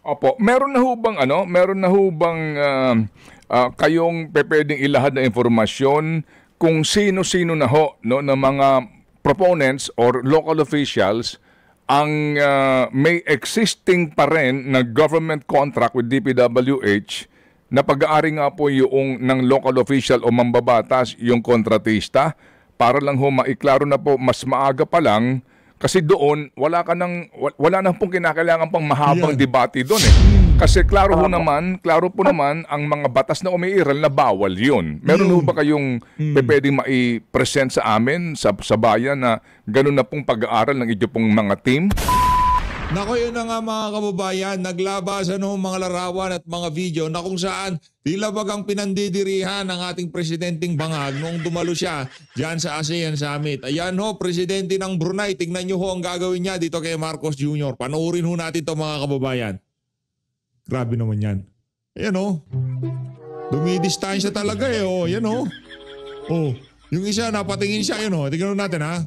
Opo, meron na ho bang kayong pwedeng ilahad na informasyon kung sino-sino na ho no ng mga proponents or local officials ang may existing pa rin na government contract with DPWH na pag-aari nga po yung ng local official o mambabatas yung kontratista para lang ho maiklaro na po mas maaga pa lang. Kasi doon, wala nang pong kinakailangan pang mahabang debate doon eh. Kasi klaro po naman ang mga batas na umiiral na bawal yun. Meron ho ba kayong pwedeng mai-present sa amin, sa bayan na gano'n na pong pag-aaral ng inyo pong mga team? Nako, yun na nga mga kababayan, naglabasan ng mga larawan at mga video na kung saan tila bagang pinandidirihan ng ating presidenteng bangag noong dumalo siya dyan sa ASEAN Summit. Ayan ho, presidente ng Brunei, tignan nyo ho ang gagawin niya dito kay Marcos Jr. Panoorin ho natin ito mga kababayan. Grabe naman yan. Ayan ho, dumidistansya talaga eh. Oh, ayan ho. Oh, yung isa napatingin siya, ayan ho. Tignan natin ha.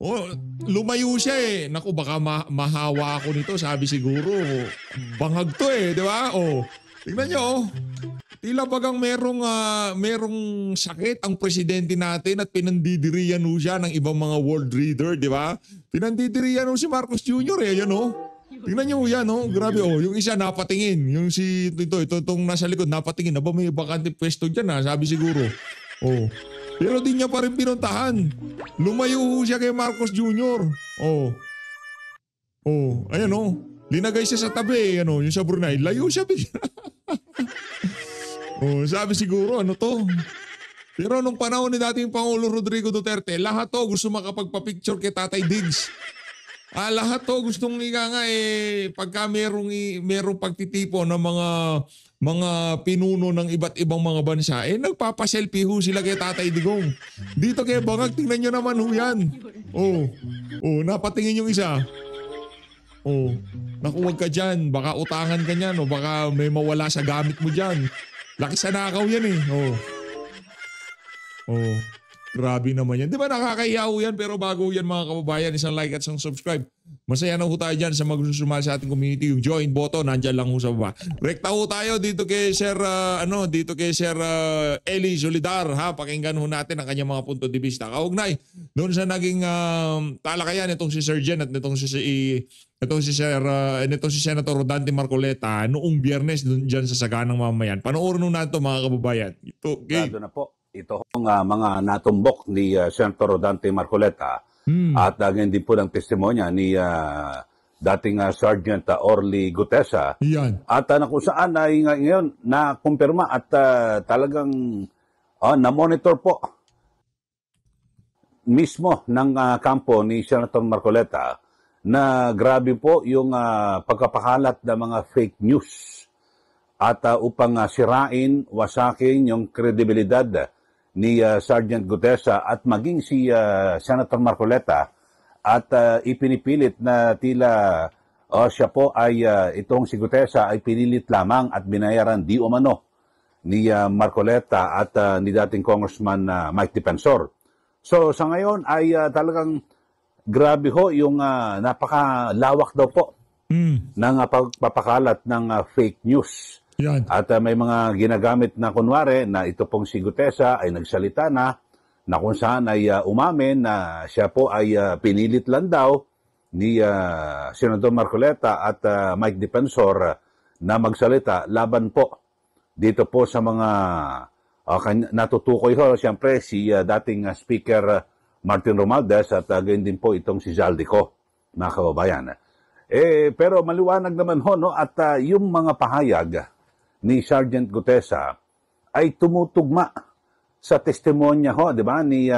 Oh, lumayo siya eh. Naku, baka mahawa ako nito. Sabi siguro, bangag to eh, di ba? Oh, tingnan nyo, oh. Tila bagang merong sakit ang presidente natin at pinandidiriyan ho siya ng ibang mga world leader, di ba? Pinandidiriyan ho si Marcos Jr. eh, yan oh. Tingnan nyo yan, oh. Grabe, oh. Yung isa napatingin. Yung itong nasa likod, napatingin. Aba, may bakante pwesto dyan ha. Sabi siguro, oh. Pero di niya pa rin pinuntahan. Lumayo siya kay Marcos Jr. Oh. Oh, ayan oh. Linagay siya sa tabi, ano, yung sa Brunei. Layo siya bigla. Oh, sabi siguro, ano to? Pero nung panahon ni dating Pangulo Rodrigo Duterte, lahat to gusto makapagpa-picture kay Tatay Diggs. Lahat to gustong pagka merong pagtitipo ng mga pinuno ng iba't ibang mga bansa, nagpapaselfie ho sila kay Tatay Digong. Dito kay Bangag, tingnan nyo naman ho yan. Oh, napatingin yung isa. Oh, naku, wag ka dyan. Baka utangan ka niyan o baka may mawala sa gamit mo dyan. Laki sa nakaw yan eh. Oh. Grabe naman yan. Di ba nakakahiya ho yan? Pero bago yan mga kababayan, isang like at isang subscribe. Masaya na ho tayo dyan sa magsusumali sa ating community. Yung join button, nandyan lang ho sa baba. Rekta ho tayo dito kay Sir, Eli Solidar. Ha? Pakinggan ho natin ang kanyang mga punto de vista. Kaugnay, doon sa naging talakayan itong si Sir Jen at itong si Senator Rodante Marcoleta noong Biyernes doon dyan sa Saganang Mamayan. Panoorin ho natin ito mga kababayan. Ito, Gabe. Na po. Ito ang mga natumbok ni Senator Rodante Marcoleta at ganyan din po ng testimonya ni dating Sergeant Orly Gutesa. Yan. At kung saan ay ngayon na-kumpirma at talagang na-monitor po mismo ng kampo ni Senator Marcoleta na grabe po yung pagkapakalat ng mga fake news at upang sirain, wasakin yung kredibilidad ni Sergeant Gutesa at maging si Senator Marcoleta at ipinipilit na tila siya po ay itong si Gutesa ay pinilit lamang at binayaran di umano ni Marcoleta at ni dating Congressman Mike Defensor. So sa ngayon ay talagang grabe ho yung napakalawak daw po ng pagpapakalat ng fake news. Yan. At may mga ginagamit na kunwari na ito pong si Gutesa ay nagsalita na kung saan ay umamin na siya po ay pinilit lang daw ni Senador Marcoleta at Mike Defensor na magsalita laban po dito po sa mga natutukoy ho. Siyempre si dating Speaker Martin Romualdez at gayon din po itong si Zaldico, mga kababayan. Pero maliwanag naman ho, no, at yung mga pahayag ni Sergeant Gutesa ay tumutugma sa testimonya ho, di ba, ni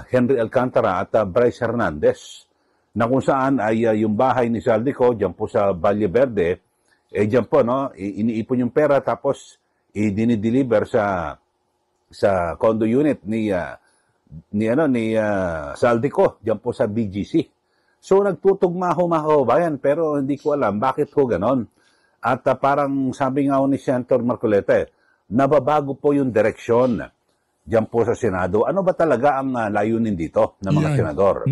Henry Alcantara at Bryce Hernandez, na kung saan ay yung bahay ni Zaldico diyan po sa Valle Verde, diyan po, no, iniipon yung pera tapos dinideliver sa condo unit ni Zaldico diyan po sa BGC. So nagtutugma ho mga kababayan, pero hindi ko alam bakit ho ganon. At parang sabi nga ni Senator Marcoleta, nababago po yung direksyon diyan po sa Senado. Ano ba talaga ang layunin dito ng mga senador?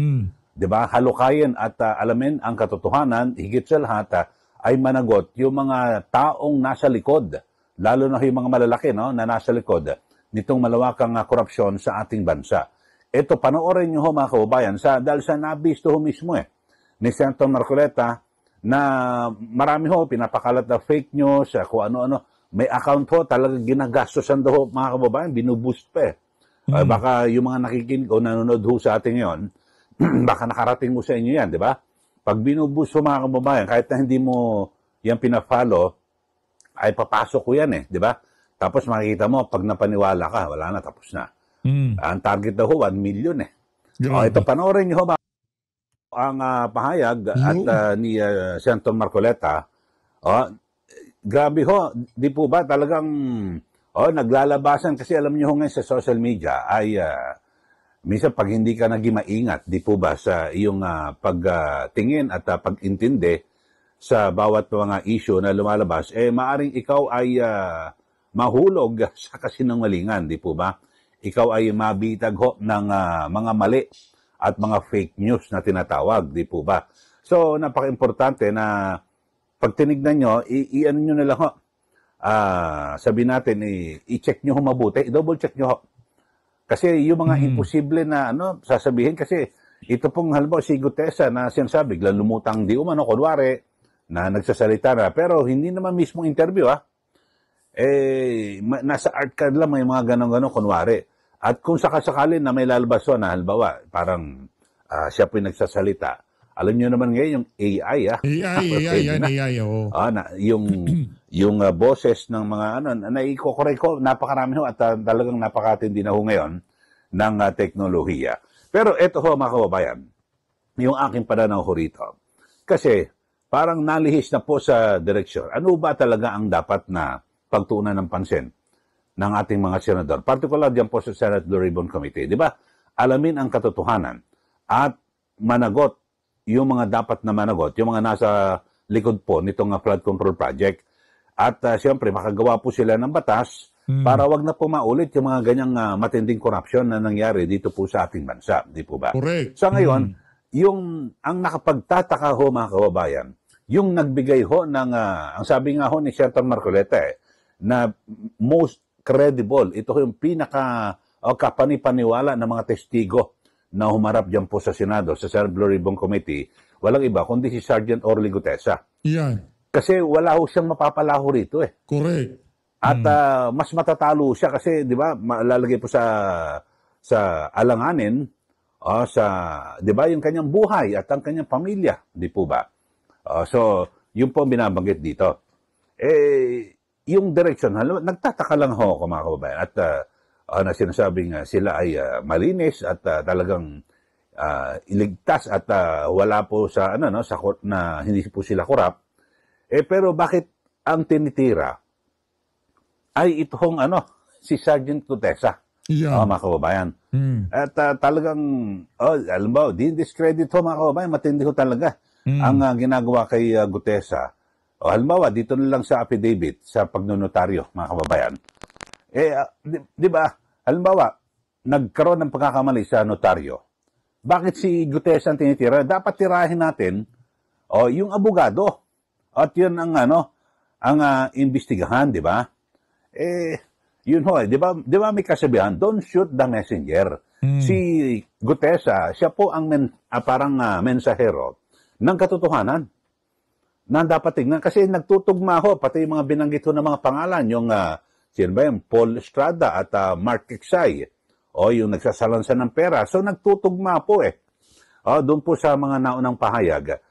Diba? Halukayin at alamin ang katotohanan, higit sa lahat, ay managot yung mga taong nasa likod, lalo na yung mga malalaki, no, na nasa likod nitong malawakang korupsyon sa ating bansa. Ito, panoorin nyo ho mga kababayan, dahil sa nabisto ho mismo ni Senator Marcoleta na marami ho pinapakalat na fake news, kung ano-ano. May account ho, talagang ginagastosan daw ho mga kababayan, binuboost pa baka yung mga nakikinig o nanonood ho sa atin ngayon, baka nakarating mo sa inyo yan, di ba? Pag binuboost ho mga kababayan, kahit na hindi mo yan pinafollow, ay papasok ko yan di ba? Tapos makikita mo, pag napaniwala ka, wala na, tapos na. Ang target daw ho, 1 million ito, panoorin nyo ho ba ang pahayag at ni Senator Marcoleta. Grabe ho, di po ba talagang naglalabasan kasi alam niyo ho ngayon sa social media ay minsan pag hindi ka naging maingat, di po ba sa iyong pagtingin at pag-intindi sa bawat mga issue na lumalabas, maaring ikaw ay mahulog sa kasinungalingan, di po ba? Ikaw ay mabitag ho ng mga mali at mga fake news na tinatawag, di po ba? So, napaka-importante na pag tinignan nyo, i-ano nyo na lang ho. Sabi natin, i-check nyo ho mabuti, i-double check nyo ho. Kasi yung mga imposible na sasabihin, kasi ito pong halimbawa si Gutesa na sinasabi, biglang lumutang di umano, kunwari, na nagsasalita na, pero hindi naman mismo interview nasa art card lang may mga ganon-ganon, kunwari. At kung sakasakali na may lalabas na halimbawa, parang siya po yung nagsasalita, alam niyo naman ngayon yung AI AI, oo. Yung boses ng mga naikokorek ko, napakarami ho at talagang napakatindi na ho ngayon ng teknolohiya. Pero eto ho mga kababayan, yung aking pananaw ho rito. Kasi parang nalihis na po sa direksyon. Ano ba talaga ang dapat na pagtuunan ng pansin ng ating mga senador? Particular diyan po sa Senate Blue Ribbon Committee. Di ba? Alamin ang katotohanan at managot yung mga dapat na managot, yung mga nasa likod po nitong flood control project. At siyempre, makagawa po sila ng batas para wag na po maulit yung mga ganyang matinding korupsyon na nangyari dito po sa ating bansa. Di po ba? Correct. Sa ngayon, ang nakapagtataka ho mga kababayan, yung nagbigay ho ng, ang sabi nga ho ni Senator Marcoleta na most credible, ito yung kapanipaniwala ng mga testigo na humarap dyan po sa Senado, sa Senate Blue Ribbon Committee, walang iba kundi si Sergeant Orly Gutesa. Yan. Kasi wala ho siyang mapapalaho rito Correct. At mas matatalo siya kasi, di ba, lalagay po sa alanganin, di ba, yung kanyang buhay at ang kanyang pamilya, di po ba? So, yun po binabanggit dito. Yung direction, nagtataka lang ho, mga kababayan, at na sinasabing sila ay malinis at talagang iligtas at wala po sa na hindi po sila korap. Pero bakit ang tinitira ay itong si Sergeant Gutesa? Mga kababayan. At talagang alam mo, discredit ho mga kababayan, matindi ho talaga ang ginagawa kay Gutesa. Halimbawa, dito na lang sa affidavit, sa pagnonotaryo, mga kababayan. Di ba, halimbawa, nagkaroon ng pagkakamali sa notaryo. Bakit si Gutesa ang tinitira? Dapat tirahin natin yung abogado. At yun ang imbestigahan, di ba? Yun ho, di ba may kasabihan, don't shoot the messenger. Si Gutesa, siya po ang parang mensahero ng katotohanan na dapat tingnan. Kasi nagtutugma ho, pati yung mga binanggit ho ng mga pangalan, yung sino ba yun? Paul Estrada at Mark Tiksay. Yung nagsasalansan ng pera. So, nagtutugma po doon po sa mga naunang pahayag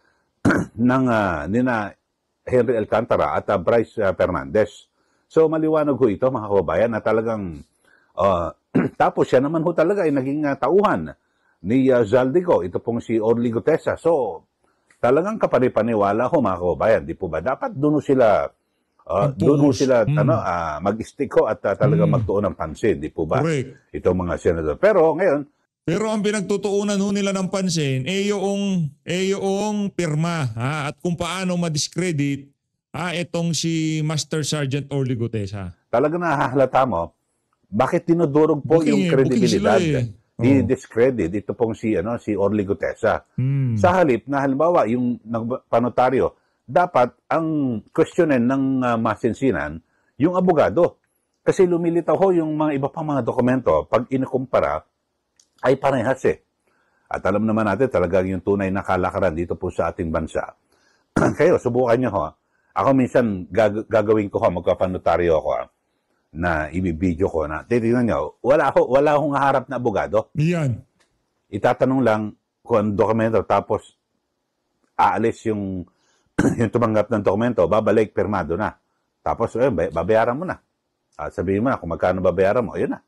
ng nina Henry Alcantara at Bryce Fernandez. So, maliwanag ho ito, mga kababayan, na talagang tapos siya naman ho talaga ay naging tauhan ni Zaldico. Ito pong si Orly Gutesa. So, talagang kapanipaniwala ho, mga kababayan. Di po ba? Dapat doon sila mag-stick ho at talagang magtuon ng pansin, di po ba? Correct. Itong mga senador. Pero ngayon, ang pinagtutuunan ho nila ng pansin yung pirma at kung paano ma-discredit itong si Master Sergeant Orly Gutesa. Talagang nahahalata mo, bakit tinudurog po yung kredibilidad? I-discredit ito pong si Orly Gutesa. Sa halip na halimbawa yung panotaryo dapat ang questionin ng masinsinan yung abogado. Kasi lumilitaw ho yung mga iba pang mga dokumento, pag inukumpara, ay parehas eh. At alam naman natin talagang yung tunay na kalakaran dito po sa ating bansa. Kayo, subukan nyo ho. Ako minsan gagawin ko ho, magpapanotaryo ako na ibibideo ko na, titignan nyo, wala akong harap na abogado. Yan. Itatanong lang kung ang dokumento, tapos aalis yung tumanggap ng dokumento, babalik, pirmado na. Tapos, babayaran mo na. At sabihin mo na kung magkano babayaran mo, ayun na.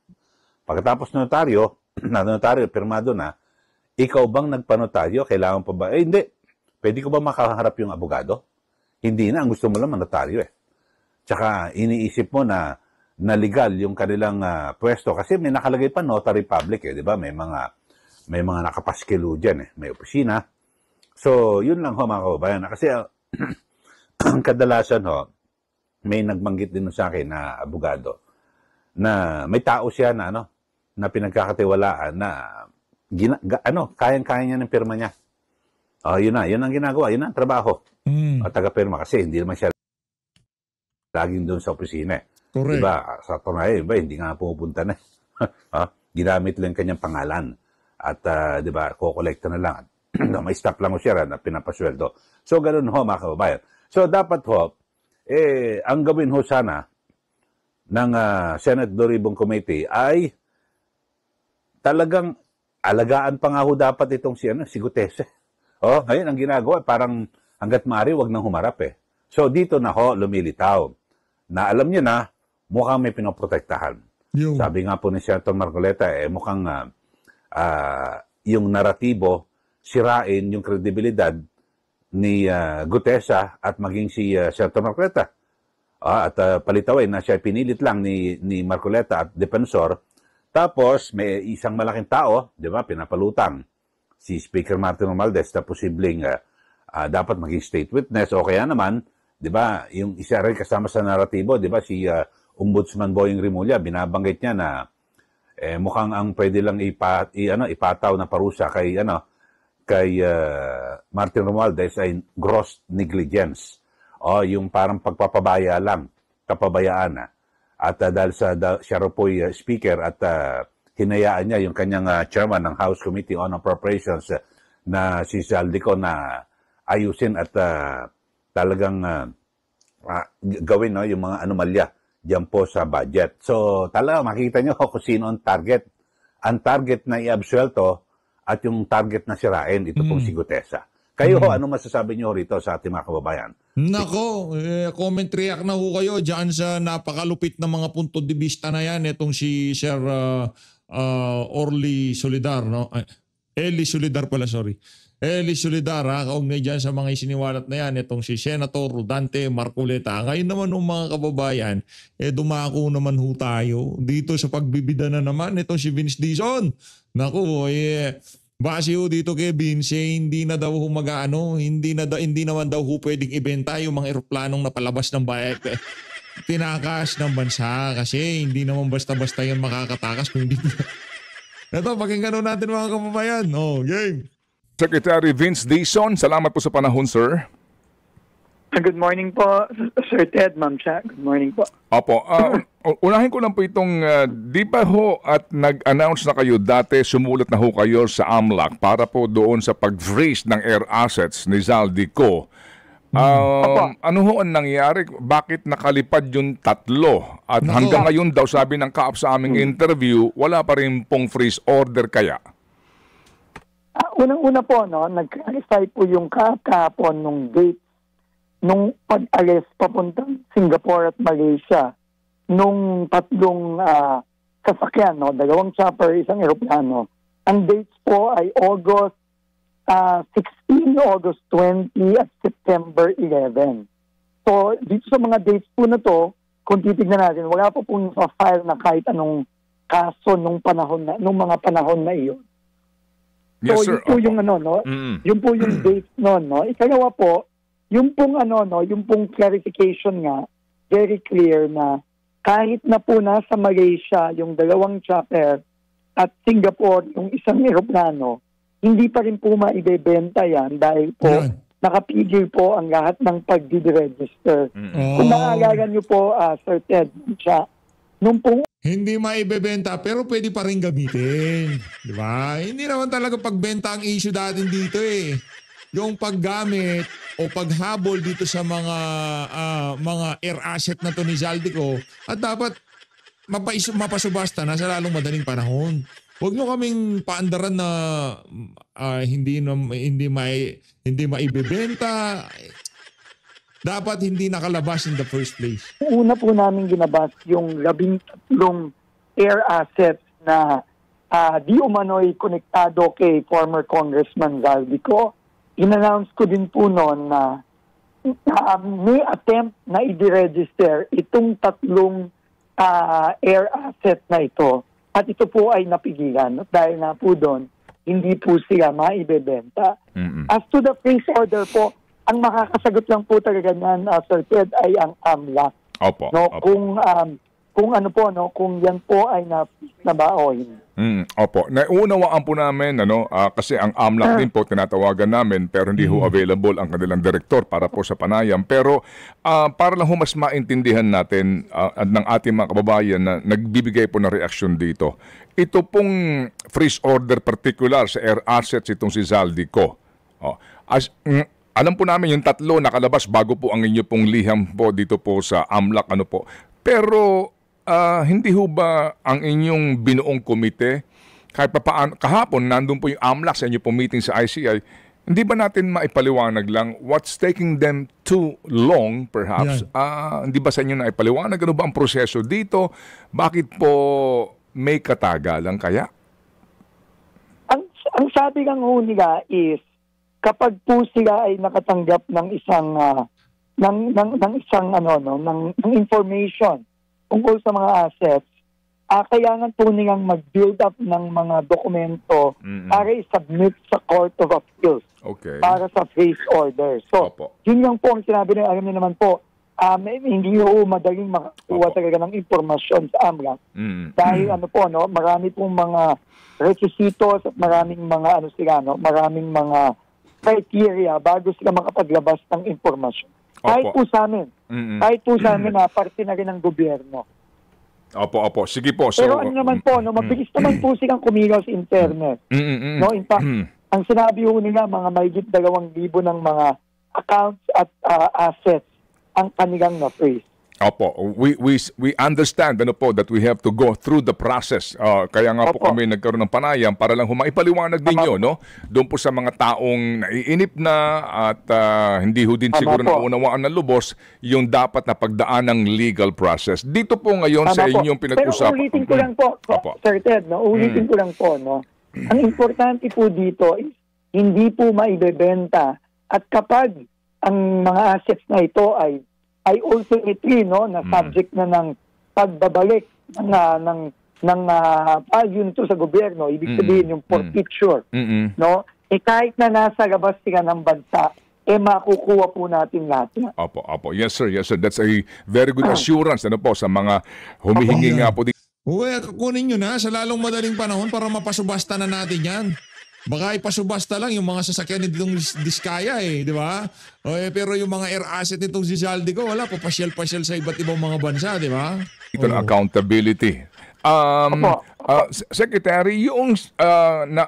Pagkatapos ng notaryo, pirmado na, ikaw bang nagpanotaryo? Kailangan pa ba? Hindi. Pwede ko ba makaharap yung abogado? Hindi na. Ang gusto mo lang notaryo eh. Tsaka iniisip mo na legal yung kanilang pwesto. Kasi may nakalagay pa notary public eh. Di ba? May mga nakapaskilo dyan eh. May opisina. So, yun lang ho mga kababayan. Kasi ang kadalasan ho, may nagbanggit din sa akin na abogado na may tao siya na na pinagkakatiwalaan na kayang-kaya niya ng pirma niya. Yun ang ginagawa, yun ang trabaho. At taga-pirma kasi hindi naman siya laging doon sa opisina. Correct. Diba? Sa tunay, hindi nga pupunta na. Ginamit lang kanyang pangalan. At diba, kukolekta na lang. May staff lang ho siya na pinapasweldo. So, ganun ho mga kababayan. So, dapat ho, ang gawin ho sana ng Senate Blue Ribbon Committee ay talagang alagaan pa nga ho dapat itong si Gutese. Ngayon ang ginagawa, parang hanggat maaari, wag nang humarap eh. So dito na ho, lumilitaw na alam niyo na, mukhang may pinoprotektahan. Sabi nga po ni Senator Marcoleta, mukhang yung naratibo, sirain yung kredibilidad ni Gutesa at maging si Senator Marcoleta. At palitawin na siya pinilit lang ni Marcoleta at Defensor. Tapos may isang malaking tao, di ba, pinapalutang si Speaker Martin Romualdez na posibleng dapat maging state witness o kaya naman, di ba, yung isa rin kasama sa naratibo, di ba, si Ombudsman Boying Rimulya, binabanggit niya na mukhang ang pwede lang ipataw na parusa kay Martin Romualdez ay gross negligence. Yung parang pagpapabaya lang, kapabayaan na. At dahil siya rin po'y speaker at hinayaan niya yung kanyang chairman ng House Committee on Appropriations na si Saldico na ayusin at talagang gawin yung mga anomalya diyan po sa budget. So talaga makikita niyo kung sino ang target. Ang target na i-absuelto at yung target na sirain, ito pong si Gutesa. Kayo ho, ano masasabi niyo rito sa ating mga kababayan? Nako, comment react na ho kayo dyan sa napakalupit na mga punto de vista na yan. Itong si Sir Orly Solidar, no? Eli Solidar pala, sorry. Eli Solidar, kaugnay dyan sa mga isiniwalat na yan. Itong si Senator Dante Marcoleta. Ngayon naman mga kababayan, dumako naman ho tayo dito sa pagbibida na naman. Itong si Vince Dizon. Naku, base ho dito kay Vince, hindi na daw hindi naman daw pwedeng ibenta yung mga eroplanong napalabas ng tinakas ng bansa kasi hindi naman basta-basta yan makakatakas kung hindi. Ito, pakinggan natin mga kababayan. Game. Secretary Vince Dizon, salamat po sa panahon, sir. Good morning po, Sir Ted, Ma'am Cha. Good morning po. Opo. Unahin ko lang po itong, di ba ho at nag-announce na kayo dati, sumulat na ho kayo sa AMLAC para po doon sa pag-freeze ng air assets ni Zaldico. Ano ho ang nangyari? Bakit nakalipad yung 3? At hanggang ngayon daw, sabi ng kaap sa aming interview, wala pa rin pong freeze order kaya? Unang-una po, nag-clarify po yung kahapon nung date nung pag-alis papuntang Singapore at Malaysia nung 3 sasakyan, 2 chopper, 1 eroplano. Ang dates po ay August 16, August 20 at September 11. So, dito sa mga dates po na to, kung titignan natin, wala po pong file na kahit anong kaso nung mga panahon na iyon. Yes, so, sir. Yun po yung yun po yung dates noon, Ikalawa po, yung pong clarification nga, very clear na kahit na po nasa Malaysia yung 2 chopper at Singapore yung 1 eroplano, hindi pa rin po maibebenta yan dahil po nakapigil po ang lahat ng pag-register. Kung maaalala niyo po, Sir Ted, siya, nung pong Hindi maibebenta pero pwede pa rin gamitin. Di ba? Hindi naman talaga pagbenta ang issue datin dito eh. Yung paggamit o paghabol dito sa mga air asset na to ni Zaldico at dapat mapasubasta na sa lalong madaling panahon. Huwag nyo kaming paandaran na hindi maibebenta. Dapat hindi nakalabas in the first place. una po namin ginabas yung 13 air assets na di umano'y konektado kay former Congressman Zaldico. In-announce ko din po noon na may attempt na i-register itong 3 air asset na ito. At ito po ay napigilan dahil na po doon, hindi po sila maibebenta. As to the freeze order po, ang makakasagot lang po talaga niyan, Sir Ted, ay ang AMLAC. Opo. No, Opo. kung ano po, no, kung yan po ay na ba o hindi. Opo. Naunawaan po namin, kasi ang AMLAC din po tinatawagan namin pero hindi ho available ang kanilang direktor para po sa panayam. Pero para lang ho mas maintindihan natin ng ating mga kababayan na nagbibigay po ng reaksyon dito. Ito pong freeze order particular sa air assets itong si Zaldico. Alam po namin yung 3 nakalabas bago po ang inyo pong liham po dito po sa AMLAC. Pero hindi ho ba ang inyong binuong komite, kahit papaano, kahapon nandun po yung AMLAC sa inyo pong meeting sa ICI, hindi ba natin maipaliwanag lang what's taking them too long perhaps? Hindi ba sa inyo naipaliwanag? Ano ba ang proseso dito? Bakit po may katagalan kaya? Ang sabi ng nila is, kapag po sila ay nakatanggap ng isang ng information tungkol sa mga assets, kailangan po nilang mag-build up ng mga dokumento para i-submit sa Court of Appeals para sa freeze order. So, yun lang po ang sinabi nila. Alam niyo naman po, hindi po madaling makakuha talaga ng impormasyon sa AMLAC. Dahil marami pong mga requisitos at maraming mga maraming mga criteria bago sila makapaglabas ng impormasyon. Kahit po sa amin. Kahit po sa amin na parte na rin ng gobyerno. Opo. Sige po. So, pero naman po, mabilis naman po silang kumilos in fairness. In fact, ang sinabi po nila, mga mahigit 2,000 ng mga accounts at assets ang kanilang na-freeze. Opo, we understand that we have to go through the process. Kaya nga po kami nagkaroon ng panayam para lang humaipaliwanag ninyo, doon po sa mga taong naiinip na at hindi ho din siguro naunawaan ng lubos yung dapat na pagdaan ng legal process. Dito po ngayon sa inyong pinag-usapan. Pero ulitin ko lang po, Sir Ted, ulitin ko lang po, ang importante po dito is hindi po maibebenta at kapag ang mga assets na ito ay ultimately na subject na ng pagbabalik ng value nito sa gobyerno, ibig sabihin yung forfeiture, kahit na nasa labas sila ng bansa, makukuha po natin lahat. Opo. Yes sir. That's a very good assurance sa mga humihingi nga po dito. Kunin nyo na sa lalong madaling panahon para mapasubasta na natin yan. Baka ipasubasta lang yung mga sasakyan nitong Diskaya di ba? Pero yung mga air asset nitong si Zaldico, wala, papasyal-pasyal sa iba't ibang mga bansa, di ba? Ito na accountability. Secretary, yung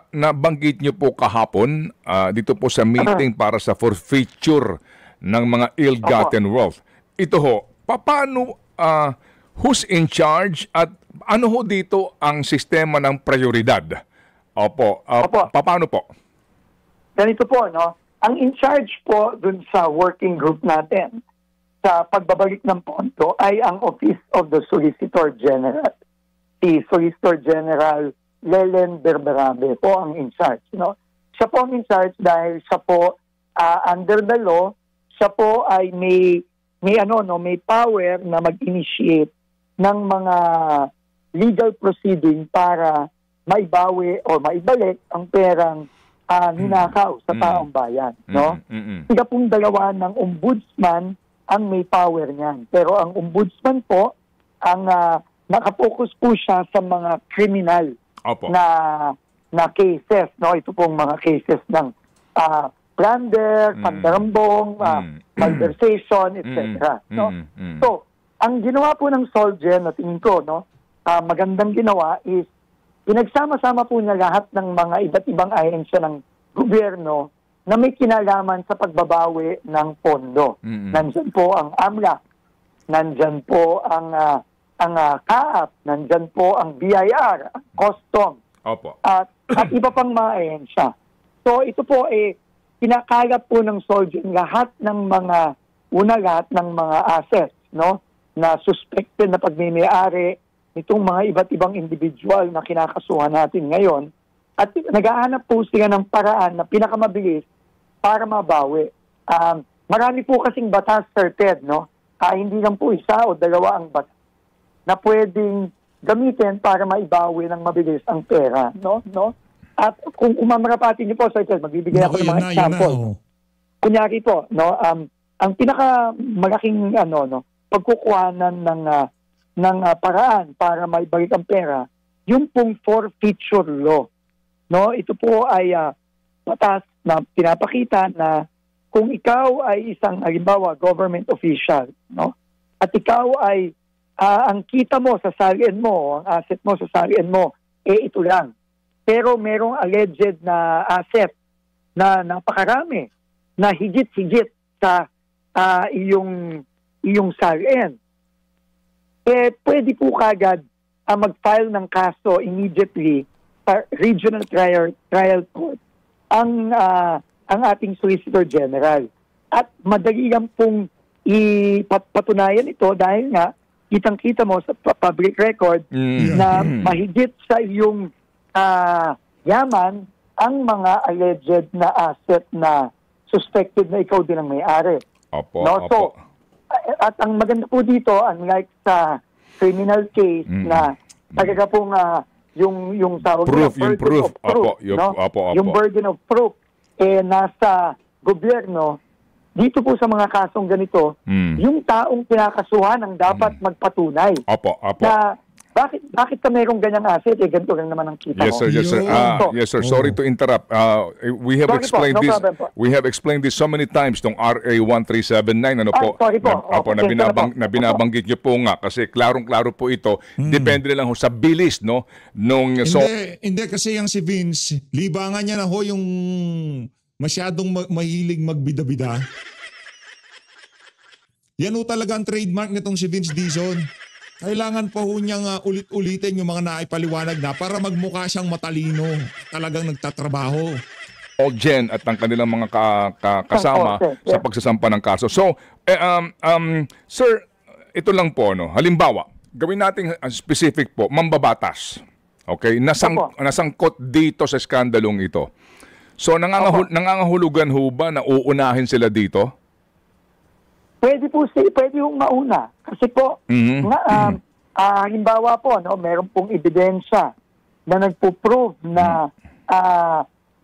nabanggit nyo po kahapon dito po sa meeting para sa forfeiture ng mga ill-gotten wealth. Ito ho, paano, who's in charge at ano ho dito ang sistema ng prioridad? Opo. Paano po? Ganito po, ang in charge po dun sa working group natin sa pagbabalik ng pondo ay ang Office of the Solicitor General. Si Solicitor General Lelen Berberabe po ang in charge. Siya po ang in charge dahil siya po under the law, siya po ay may power na mag-initiate ng mga legal proceeding para maibawi o maibalik ang perang ninakaw sa taong bayan. Sila pong dalawa ng ombudsman ang may power niyan. Pero ang ombudsman po, ang nakapokus po siya sa mga kriminal na cases. Ito pong mga cases ng plunder, pandarambong, malversation, etc. No? So, ang ginawa po ng Solgen, na tingin ko, no, magandang ginawa is pinagsama-sama po niya lahat ng mga iba't ibang ahensya ng gobyerno na may kinalaman sa pagbabawi ng pondo. Nandyan po ang AMLAC, nandyan po ang CAAP, nandyan po ang BIR, ang Customs, at iba pang mga ahensya. So ito po kinakalap po ng Solgen lahat ng mga assets, no, na suspected na pagmimiyari itong mga iba't ibang individual na kinakasuhan natin ngayon, at nag-aanap po sila ng paraan na pinakamabilis para mabawi. Marami po kasing batas, Sir Ted, no? Hindi lang po isa o dalawa ang batas na pwedeng gamitin para maibawi ng mabilis ang pera, no? At kung mamarapati niyo po, Sir Ted, magbibigay ako ng mga example. Kunyari po, no, ang pinakamalaking pagkukuhanan ng paraan para maibalik ang pera, yung pong forfeiture law. No, ito po ay batas na pinapakita na kung ikaw ay isang, halimbawa, government official, no, at ikaw ay ang kita mo sa salian mo, ang asset mo sa salian mo, ito lang. Pero merong alleged na asset na napakarami, na higit-higit sa iyong salian. Pwede po kagad mag-file ng kaso immediately sa Regional Trial Court ang ating Solicitor General. At madali lang pong ipatunayan ito dahil nga kitang-kita mo sa public record na mahigit sa iyong yaman ang mga alleged na asset na suspected na ikaw din ang may-ari. So, at ang maganda po dito, unlike sa criminal case na talaga pong yung tawag proof. Yung burden of proof nasa gobyerno, dito po sa mga kasong ganito, yung taong kinakasuhan ang dapat magpatunay. Na bakit ka mayroong ganyang asset? Ganito lang naman ang kita Yes, mo. sir. Yes, sir. Sorry to interrupt. We have explained this. We have explained this so many times tong RA 1379. Ano po? Sorry po. Na binabanggit niyo po nga kasi klarong-klaro po ito. Depende lang ho sa bilis, no? Hindi kasi yung si Vince, libangan niya na ho yung masyadong mahilig magbida-bida. Yan ho talaga ang trademark nitong si Vince Dizon. Kailangan pa ho niyang ulit-ulitin yung mga naipaliwanag na para magmukha siyang matalino, talagang nagtatrabaho. Solgen at ang kanilang mga kasama sa pagsasampa ng kaso. So, sir, ito lang po, no? Halimbawa, gawin natin specific po, mambabatas. Okay? Nasangkot dito sa skandalong ito. So, nangangahulugan ho ba na uunahin sila dito? Pwede yung mauna. Kasi po, halimbawa po, no, meron pong ebidensya na nagpo-prove na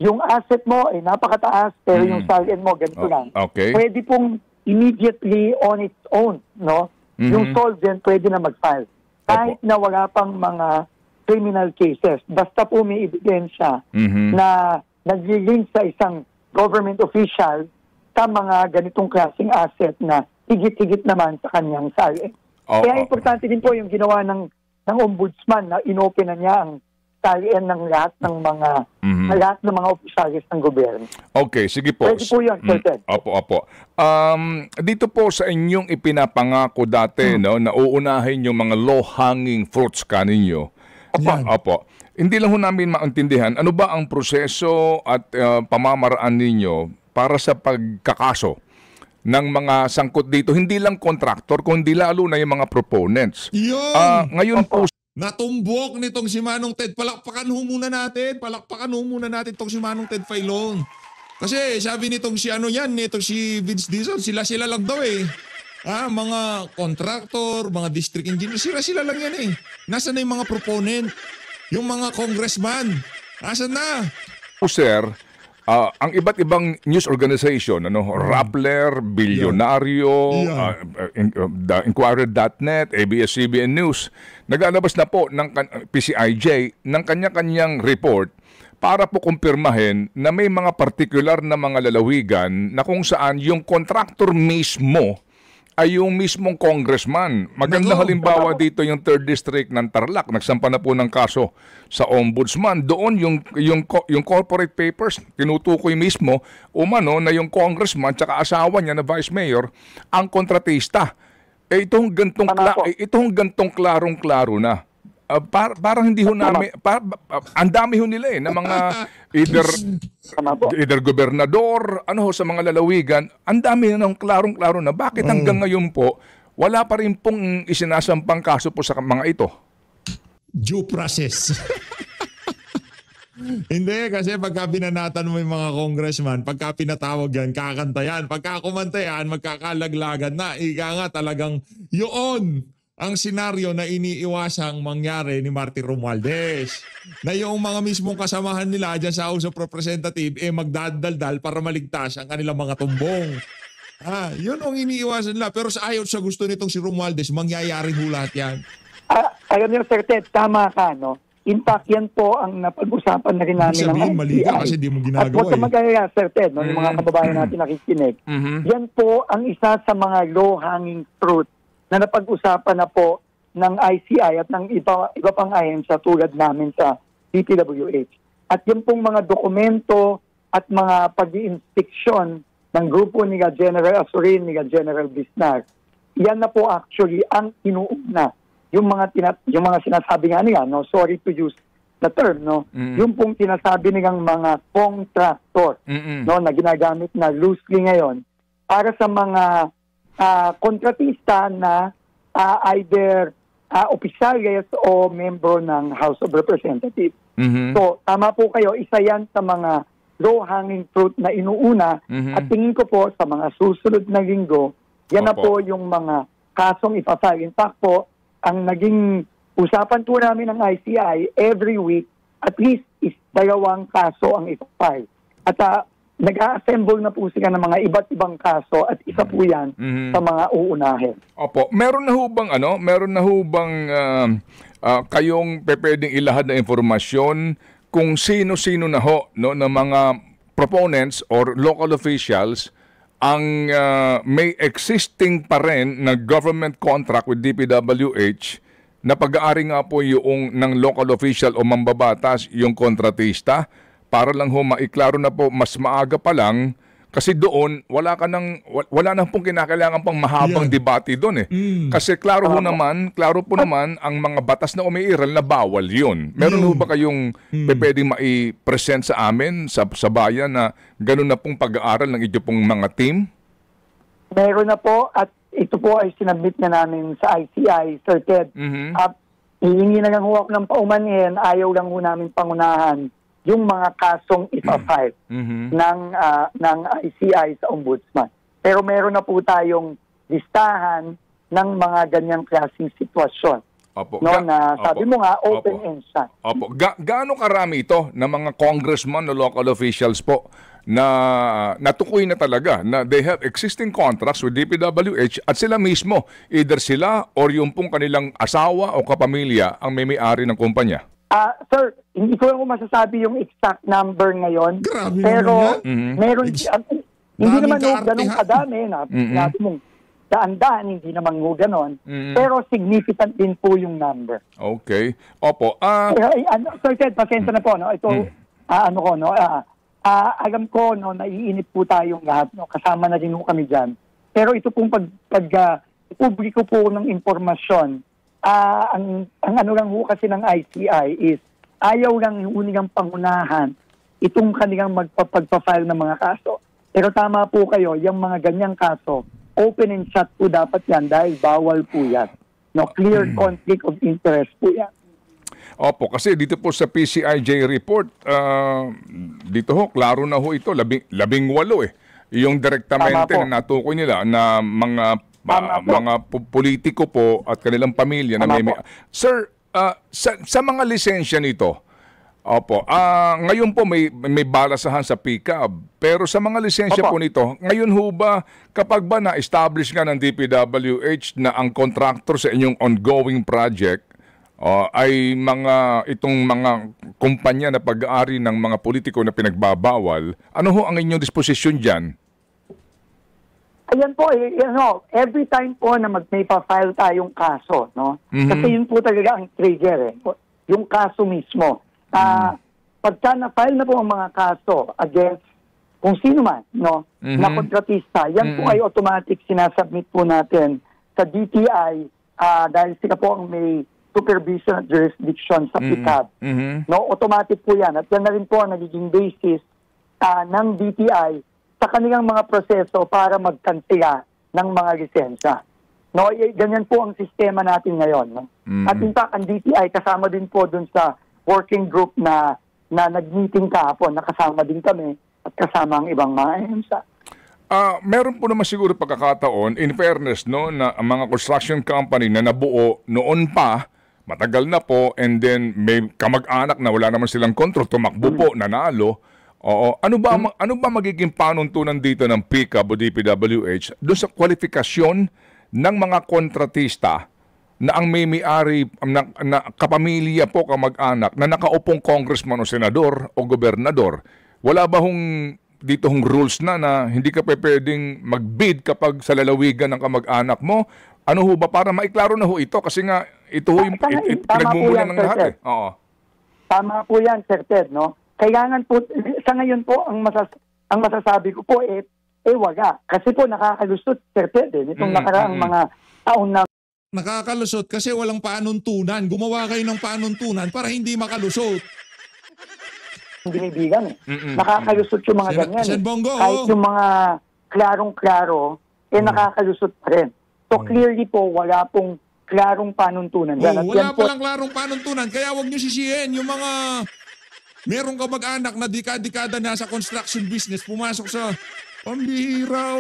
yung asset mo ay napakataas pero yung salian mo ganito lang. Okay. Pwede pong immediately on its own, no? Yung Solgen pwede na mag-file. Kahit na wala pang mga criminal cases. Basta po may ebidensya na nag-link sa isang government official sa mga ganitong klaseng asset na higit-higit naman sa kanyang salian. Kaya importante din po yung ginawa ng ombudsman na inopen na niya ang salian ng lahat ng mga opisyalis ng gobyerno. Okay, sige po. Pwede po yun, Sir Ted. Opo. Dito po sa inyong ipinapangako dati, no, na uunahin yung mga low-hanging fruits kaninyo. Opo. Hindi lang ho namin maintindihan, ano ba ang proseso at pamamaraan ninyo para sa pagkakaso ng mga sangkot dito, hindi lang contractor, kundi lalo na yung mga proponents. Ngayon po, natumbok nitong si Manong Ted. Palakpakan ho muna natin itong si Manong Ted Filon. Kasi sabi nitong nitong si Vince Dizon, sila lang daw mga contractor, mga district engineer, sila lang yan Nasaan na yung mga proponent? Yung mga congressman? Nasaan na? Sir, ang iba't ibang news organization, Rappler, Bilyonaryo, the Inquirer.net, ABS-CBN News, naglalabas na po ng PCIJ ng kanya-kanyang report para po kumpirmahin na may mga particular na mga lalawigan na kung saan yung contractor mismo ay yung mismong congressman. Magandang halimbawa dito yung 3rd District ng Tarlac. Nagsampa na po ng kaso sa ombudsman. Doon yung corporate papers, tinutukoy mismo, umano na yung congressman tsaka asawa niya na vice mayor, ang kontratista. Itong gantong klarong-klaro na. Parang hindi ho namin, ang dami ho nila na mga either gobernador, sa mga lalawigan, ang dami na ng klarong-klaro na. Bakit hanggang ngayon po, wala pa rin pong isinasampang kaso po sa mga ito? Due process. Hindi, kasi pagka binanatan mo yung mga congressman, pagka pinatawag yan, kakanta yan. Pagka kumanta yan, magkakalaglagan na. Ika nga talagang yun ang senaryo na iniiwasang mangyari ni Martin Romualdez. Na yung mga mismong kasamahan nila dyan sa House of Representatives, magdadaldal para maligtas ang kanilang mga tumbong. Yun ang iniiwasan nila. Pero sa ayaw sa gusto nitong si Romualdez, mangyayari ho lahat yan. Alam niyo, Sir Ted, tama ka, no? In fact, yan po ang napag-usapan na rin namin ng ICI. Mali ka kasi di mo ginagawa. At huwag ka mag-alala, Sir Ted, no? Yung mga kababayan natin nakikinig. Yan po ang isa sa mga low-hanging fruit na napag-usapan na po ng ICI at ng iba pang ahensya tulad namin sa DPWH. At yung pong mga dokumento at mga pag-i-inspeksyon ng grupo ni General Azurin, ni General Bisnar, yan na po actually ang inuuna. Yung mga sinasabi nga niya, no, sorry to use the term, no, yung pong sinasabi nilang mga contractor, no, na ginagamit na loosely ngayon para sa mga kontratista na either opisyalis o membro ng House of Representatives. So, tama po kayo, isa yan sa mga low-hanging fruit na inuuna at tingin ko po sa mga susunod na linggo, yan na po yung mga kasong ipafile. In fact po, ang naging usapan po namin ng ICI every week, at least is 2 kaso ang ipafile. At nag-a-assemble na po sila ng mga iba't ibang kaso at isa po yan sa mga uunahin. Opo. Meron na hubang kayong pwedeng ilahad na informasyon kung sino-sino na ho, no, ng mga proponents or local officials ang may existing pa rin na government contract with DPWH na pag-aari nga po yung ng local official o mambabatas yung kontratista para lang ho maiklaro na po mas maaga pa lang kasi doon wala nang pong kinakailangan pang mahabang debate doon Kasi klaro po naman ang mga batas na umiiral na bawal yun. Meron ho ba kayong pwedeng mai-present sa amin sa bayan na gano'n na pong pag-aaral ng inyo pong mga team? Meron na po at ito po ay sinabit na namin sa ICI, Sir Ted. At hihingi na lang ho ako ng paumanhin, ayaw lang ho namin pangunahan yung mga kasong ipafile ng ICI sa Ombudsman. Pero meron na po tayong listahan ng mga ganyang klaseng sitwasyon. Opo. No, na sabi mo nga, open-end siya. Opo. Gaano karami ito ng mga congressman o local officials po na natukoy na talaga na they have existing contracts with DPWH at sila mismo, either sila or yung pong kanilang asawa o kapamilya ang may-ari ng kumpanya? Sir, hindi ko lang masasabi yung exact number ngayon. Grabe pero meron, hindi naman kaartehan. ganun kadami. Nabi mong daan-daan, hindi naman ganon. Pero significant din po yung number. Okay. Opo. Sir Ted, pasensya na po. No? Ito, alam ko, no, naiinip po tayong lahat. No? Kasama na din po kami dyan. Pero ito pong publiko po ng impormasyon, ang ano lang ho kasi ng ICI is ayaw lang unigang pangunahan itong kanilang magpapagpa-file ng mga kaso. Pero tama po kayo, yung mga ganyang kaso, open and shut po dapat yan dahil bawal po yan. No, clear conflict of interest po yan. Opo, kasi dito po sa PCIJ report, dito ho, klaro na ho ito, 18 yung direktamente na natukoy nila na mga politiko po at kanilang pamilya na may... Sir, sa mga lisensya nito, ngayon po may balasahan sa PCAB, pero sa mga lisensya po nito, ngayon ho ba, kapag ba na-establish nga ng DPWH na ang contractor sa inyong ongoing project, ay itong mga kumpanya na pag-aari ng mga politiko na pinagbabawal, ano ho ang inyong disposisyon dyan? Ayan po, every time po na may pa-file tayong kaso, no? Kasi yun po talaga ang trigger, yung kaso mismo. Pagka na-file na po ang mga kaso against kung sino man, no, na kontratista, yan po ay automatic sinasubmit po natin sa DTI dahil sila po ang may supervision at jurisdiction sa PICAB. No, automatic po yan. At yan na rin po ang nagiging basis ng DTI sa kanilang mga proseso para magkansela ng mga lisensya. No, ganyan po ang sistema natin ngayon. No? At in fact, ang DTI kasama din po dun sa working group na nag-meeting kahapon, nakasama din kami at kasama ang ibang mga EMSA. Meron po naman siguro pagkakataon, in fairness, no, na ang mga construction company na nabuo noon pa, matagal na po, and then may kamag-anak na wala naman silang control, tumakbo po, nanalo. Oo. Ano ba magiging panuntunan dito ng PICAB o DPWH doon sa kwalifikasyon ng mga kontratista na ang may-ari na kapamilya po, kamag-anak na nakaupong congressman o senador o gobernador? Wala ba dito rules na hindi ka pwedeng mag-bid kapag sa lalawigan ng kamag-anak mo? Ano ho ba, para maiklaro na ho ito? Kasi nga ito ho yung pinagmumulan ng lahat. Oo. Tama po yan, Sir Ted, no? Kailangan po, sa ngayon po, ang masasabi ko po, wala. Kasi po nakakalusot, Sir Ted, nitong nakaraang mga taon na. Nakakalusot kasi walang panuntunan. Gumawa kayo ng panuntunan para hindi makalusot. Binibigan nakakalusot yung mga ganyan. Bongo, kahit yung mga klarong-klaro, nakakalusot pa rin. So clearly po, wala pong klarong panuntunan. Wala palang klarong panuntunan. Kaya huwag nyo sisihin yung mga merong kamag-anak na dekada na sa construction business, pumasok sa pambihira,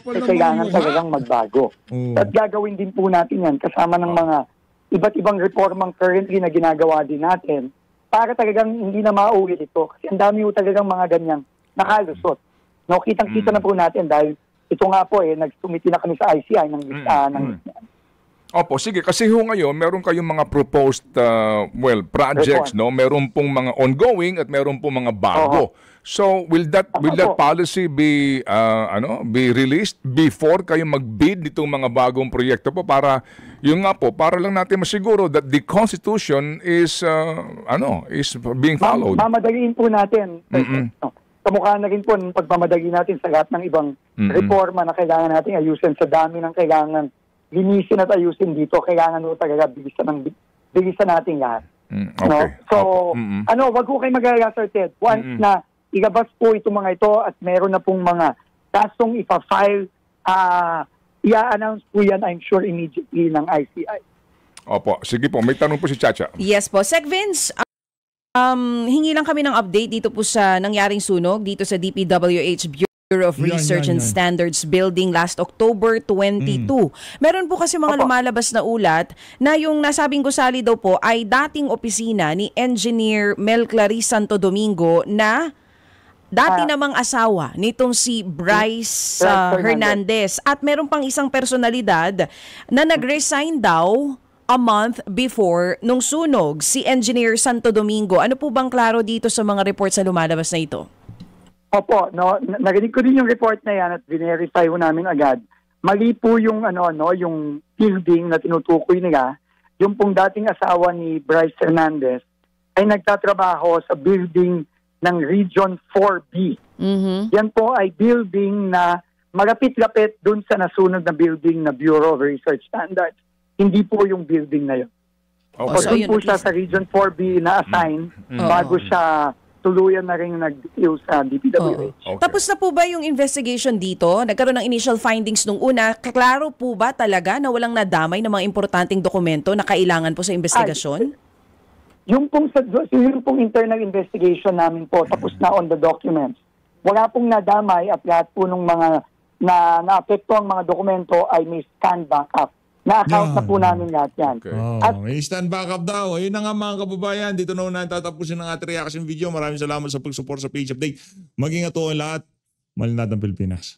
kailangan talagang magbago. At gagawin din po natin yan kasama ng mga iba't ibang reformang currently na ginagawa din natin para talagang hindi na maulit ito. Kasi ang dami po talagang mga ganyang nakalusot. No, kitang-kita na po natin dahil ito nga po nagsumiti na kami sa ICI ng Opo, sige. Kasi ngayon, meron kayong mga proposed, projects, no? Meron pong mga ongoing at meron pong mga bago. So, will that policy be released before kayo mag-bid nitong mga bagong proyekto po para para lang natin masiguro that the Constitution is being followed. Mamadaliin po natin. Kamukha na rin po ng pagmamadali natin sa lahat ng ibang reforma na kailangan natin ayusin sa dami ng kailangan linisin at ayusin dito, kailangan mo talaga bilisan natin lahat. Okay. No? So, wag ko kayo mag-alala, Sir Ted. Once na ilabas po itong mga ito at meron na pong mga kasong ipa-file, i-announce po yan, I'm sure, immediately ng ICI. Opo. Sige po, may tanong po si Chacha. Yes po. Sec Vince, hingi lang kami ng update dito po sa nangyaring sunog dito sa DPWH Bureau of Research and Standards Building last October 22. Meron po kasi mga lumalabas na ulat na yung nasabing gusali daw po ay dating opisina ni Engineer Mel Clarice Santo Domingo na dati namang asawa nitong si Bryce Hernandez. At meron pang isang personalidad na nag-resign daw a month before nung sunog, si Engineer Santo Domingo. Ano po bang klaro dito sa mga reports na lumalabas na ito? Opo, narinig ko din yung report na yan at verify ho namin agad. Mali po yung yung building na tinutukoy nila. Yung pong dating asawa ni Bryce Hernandez ay nagtatrabaho sa building ng Region 4B. Yan po ay building na malapit-lapit dun sa nasunog na building na Bureau of Research Standards. Hindi po yung building na yun. Okay. So, doon po siya sa Region 4B na assign bago siya tuluyan na rin nag-deal sa DPWH. Okay. Tapos na po ba yung investigation dito? Nagkaroon ng initial findings nung una. Klaro po ba talaga na walang nadamay ng mga importanteng dokumento na kailangan po sa investigasyon? Yung pong internal investigation namin po, tapos na on the documents. Wala pong nadamay at lahat po ng mga na-apekto ang mga dokumento ay may scan backup. Na-account na po namin lahat yan. Okay. May stand backup daw. Ayun na nga mga kababayan. Dito na tatapusin ang ating reaction video. Maraming salamat sa pag-support sa Page Update. Mag-ingat po ang lahat. Malinad ang Pilipinas.